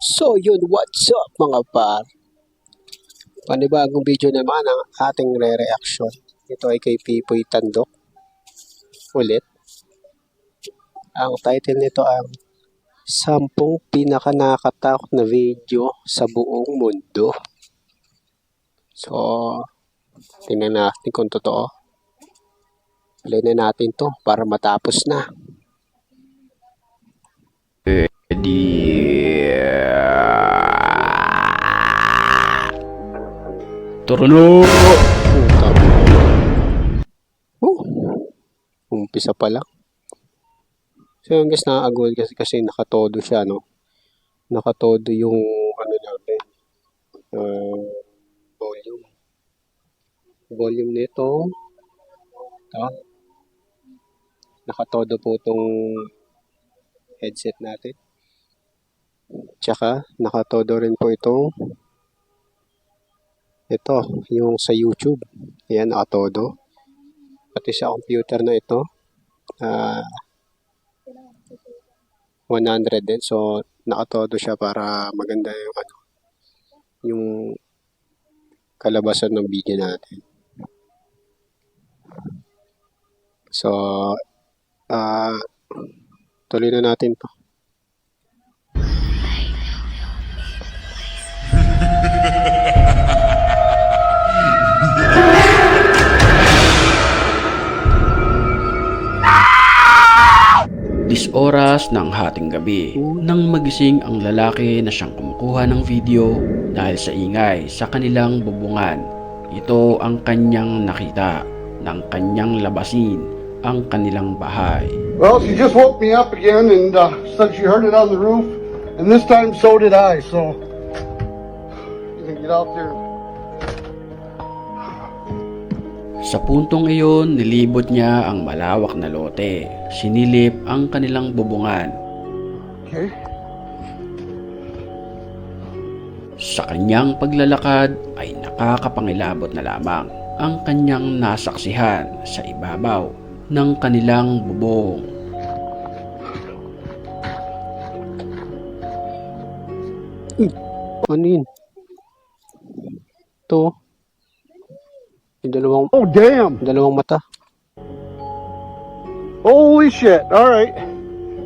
So yun, what's up mga par? Panibagong video naman ang ating re-reaction. Ito ay kay Pipoy Tandok. Ulit. Ang title nito ang 10 pinakanakatakot na video sa buong mundo. So, tingnan natin kung totoo. Play na natin to para matapos na. Turno! Umpisa pa lang. So, yung guys, nakagol kasi nakatodo siya, no? Nakatodo yung, ano natin, volume. Volume nito. Ito. Nakatodo po itong headset natin. Tsaka, nakatodo rin po itong ito, yung sa YouTube. Ayan, nakatodo. Pati sa computer na ito. 100 din. So, nakatodo siya para maganda yung ano, yung kalabasan ng video natin. So, tuloy na natin to. Oras ng hating gabi nang magising ang lalaki na siyang kumukuha ng video dahil sa ingay sa kanilang bubungan. Ito ang kanyang nakita ng kanyang labasin ang kanilang bahay. Well, she just woke me up again and said she heard it on the roof, and this time so did I, so you can get out there. Sa puntong iyon, nilibot niya ang malawak na lote. Sinilip ang kanilang bubungan. Okay. Sa kanyang paglalakad ay nakakapangilabot na lamang ang kanyang nasaksihan sa ibabaw ng kanilang bubong. Ano yun? Ito. Yung Oh, damn! dalawang mata. Holy shit, alright.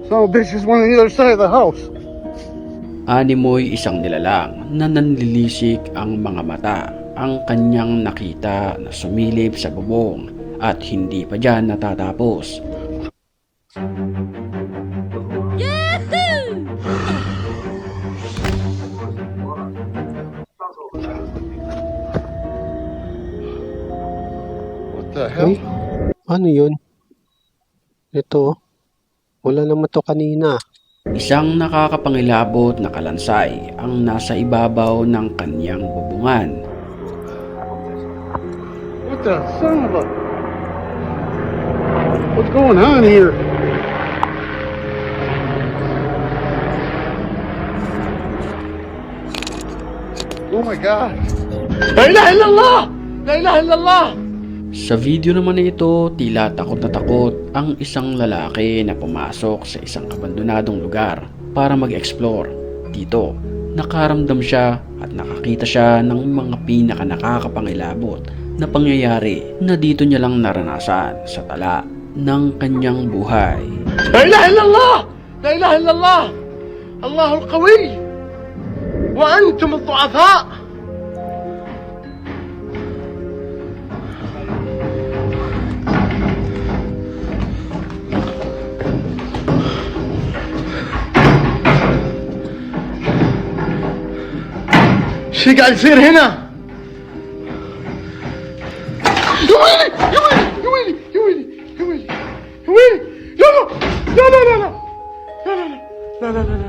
Son of a bitch is one on the other side of the house. Animoy isang nilalang na nanlilisik ang mga mata ang kanyang nakita na sumilip sa bubong at hindi pa dyan natatapos. What the hell? Uy, ano yun? Ito. Wala naman to kanina. Isang nakakapangilabot na kalansay ang nasa ibabaw ng kanyang bubungan. What the son of a... What's going on here? Oh my God. La ilaha illallah! La ilaha illallah! Sa video naman na ito, tila takot na takot ang isang lalaki na pumasok sa isang abandonadong lugar para mag-explore. Dito, nakaramdam siya at nakakita siya ng mga pinaka-nakakapangilabot na pangyayari na dito niya lang naranasan sa tala ng kanyang buhay. La ilaha illallah! La ilaha illallah! Allahul Qawi! Wa antum al-du'afa! شي قاعد يصير هنا؟ يا ويلي يا ويلي يا ويلي يا ويلي يا ويلي يا ويلي لا لا لا لا لا لا لا لا لا لا.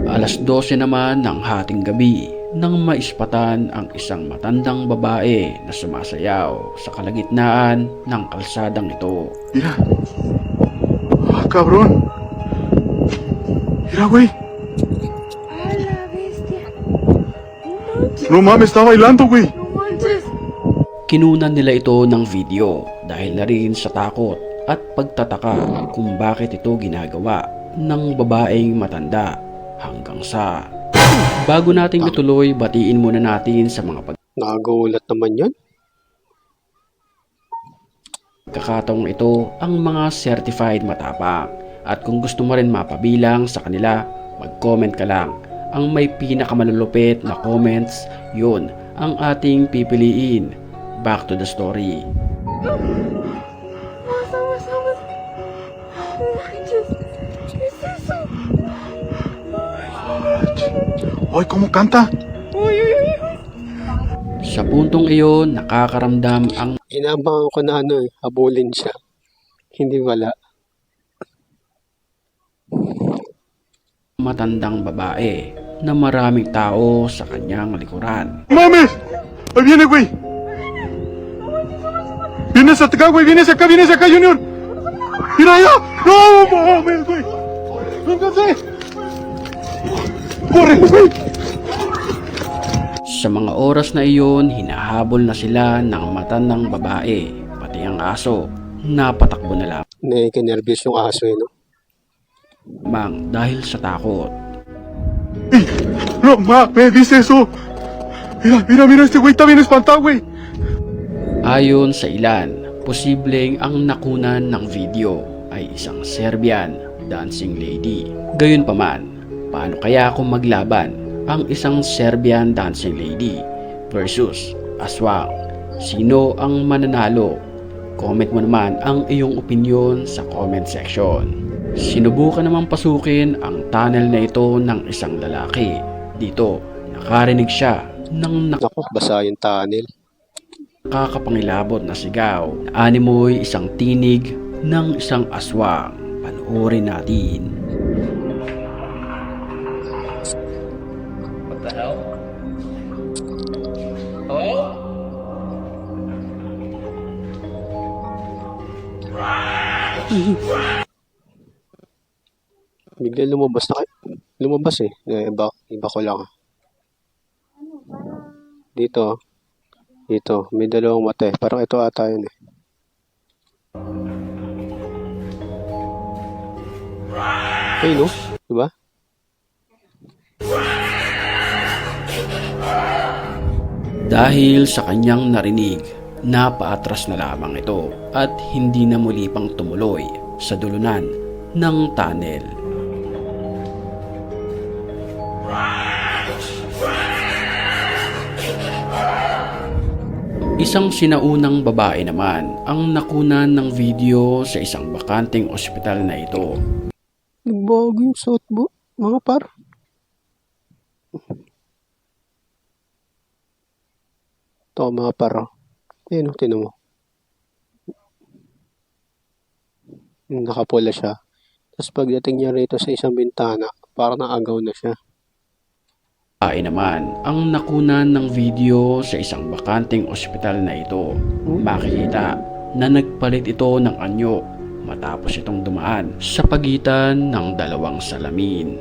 Alas 12 naman ng hating gabi nang maispatan ang isang matandang babae na sumasayaw sa kalagitnaan ng kalsadang ito. Mira. Ah, cabrón. Mira, güey. No mames, está bailando, güey. Kinunan nila ito ng video dahil na rin sa takot at pagtataka kung bakit ito ginagawa ng babaeng matanda hanggang sa Bago nating ituloy, batiin muna natin sa mga Nakagulat naman yun. pagkakataong ito ang mga certified matapang. At kung gusto mo rin mapabilang sa kanila, mag-comment ka lang. Ang may pinakamalulupit na comments, yun ang ating pipiliin. Back to the story. Hoy, ¿cómo canta? Sa puntong iyon, nakakaramdam ang Inabangan ko na habulin siya. Hindi wala. matandang babae na maraming tao sa kanyang likuran. ¡Mames! ¡Ahí viene, güey! ¡Vienes acá, güey! ¡Vienes acá, Junior! ¡Mira allá! ¡No mames, güey! ¡Véngase! ¡Corre, güey! Sa mga oras na iyon, hinahabol na sila ng matandang babae, pati ang aso. Napatakbo na Naikinervyos yung aso no? lamang dahil sa takot. ¡No mames! ¿Viste eso? Mira, este güey está bien espantado, güey. Ayon sa ilan, posibleng ang nakunan ng video ay isang Serbian dancing lady. Gayunpaman, paano kaya kung maglaban ang isang Serbian dancing lady versus aswang? Sino ang mananalo? Comment mo naman ang iyong opinion sa comment section. Sinubukan namang pasukin ang tunnel na ito ng isang lalaki. Dito, nakarinig siya ng Naku, basa yung tunnel. nakakapangilabot na sigaw na animoy isang tinig ng isang aswang. Panoorin natin. What the hell? Hello? Bigla lumabas na lumabas eh. Iba ko lang. Dito. May dalawang mata eh. Parang ito ata yun eh. Ay no? Diba? Dahil sa kanyang narinig, napaatras na lamang ito at hindi na muli pang tumuloy sa dulunan ng tunnel. Isang sinaunang babae naman ang nakunan ng video sa isang bakanteng ospital na ito. Nagbago yung suot mo, mga par. Ito mga par. Ayun o, tinan mo. Nakapula siya. Tapos pagdating niya rito sa isang bintana, parang naagaw na siya. Babae naman ang nakunan ng video sa isang bakanteng ospital na ito. Makikita na nagpalit ito ng anyo matapos itong dumaan sa pagitan ng dalawang salamin.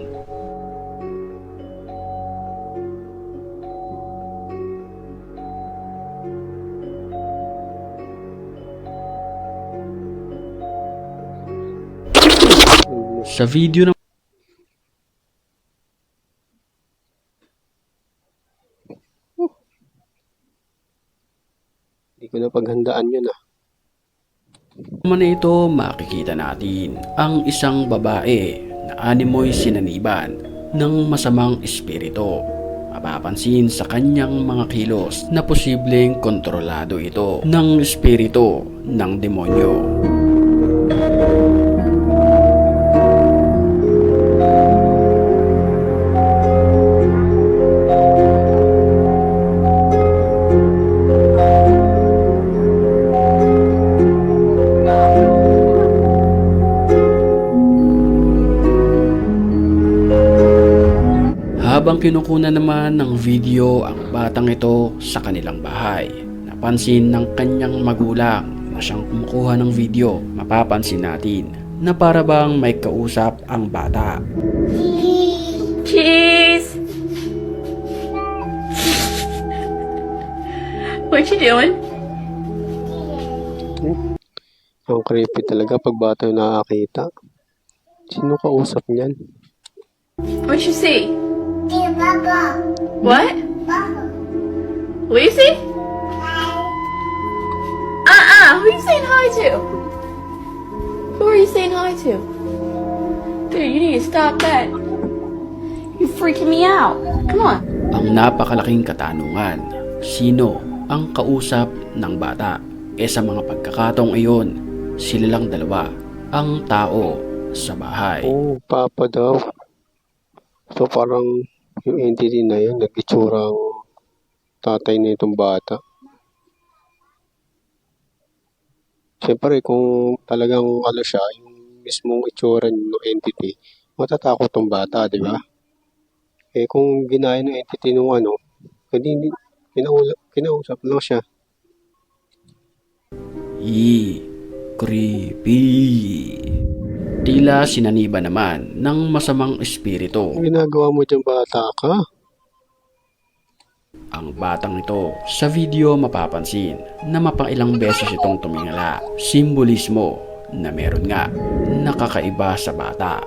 Sa video na Hindi ko na paghandaan yun ah. naman na ito, makikita natin ang isang babae na animoy sinaniban ng masamang espiritu. Mapapansin sa kanyang mga kilos na posibleng kontrolado ito ng espiritu ng demonyo. Habang kinukunan naman ng video ang batang ito sa kanilang bahay, napansin ng kanyang magulang na siyang kumukuha ng video. Mapapansin natin na para bang may kausap ang bata. Cheese! What you doing? Ang creepy talaga pag bata yung nakakita. Sino kausap niyan? What you see? Peanut What? Lucy? Who are you saying hi to? Who are you saying hi to? Dude, you need to stop that. You're freaking me out. Come on. Ang napakalaking katanungan, sino ang kausap ng bata? Sa mga pagkakataong iyon, sila lang dalawa ang tao sa bahay. Oh, papa daw. So parang yung entity na yun, nag-itsurang tatay na itong bata. Siyempre, kung talagang siya, yung mismong itsura ng entity, matatakot tong bata, di ba? Kung ginaya ng entity nung hindi, kinausap lang siya. Creepy. Tila sinaniba naman ng masamang espiritu Ang ginagawa mo dyan, bata ka? ang batang ito. Sa video mapapansin na mapailang beses itong tumingala. Simbolismo na meron nga nakakaiba sa bata.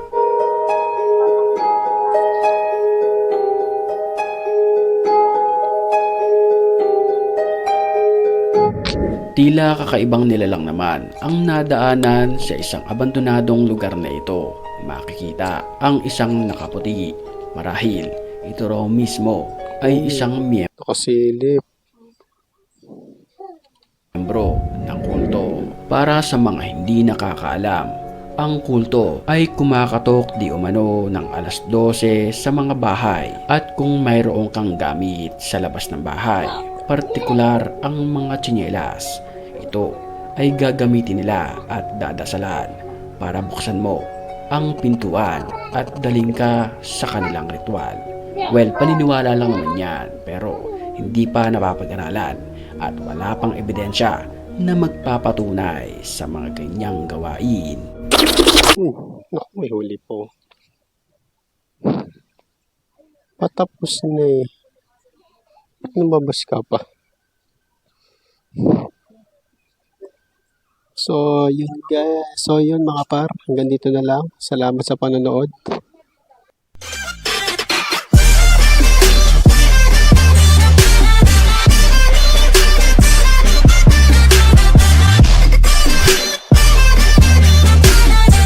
Tila kakaibang nilalang naman ang nadaanan sa isang abandonadong lugar na ito. Makikita ang isang nakaputi. Marahil ito raw mismo ay isang Nakasilip. miyembro ng kulto. Para sa mga hindi nakakaalam, ang kulto ay kumakatok di umano ng alas 12 sa mga bahay at kung mayroong kang gamit sa labas ng bahay, partikular ang mga tsinelas, ito ay gagamitin nila at dadasalan para buksan mo ang pintuan at daling ka sa kanilang ritual. Well, paniniwala lang naman yan, pero hindi pa napapag-aralan at wala pang ebidensya na magpapatunay sa mga ganyang gawain. Naku, may huli po. Patapos na eh. Ba't lumabas ka pa? So, yun guys. So, yun mga par. Hanggang dito na lang. Salamat sa panonood.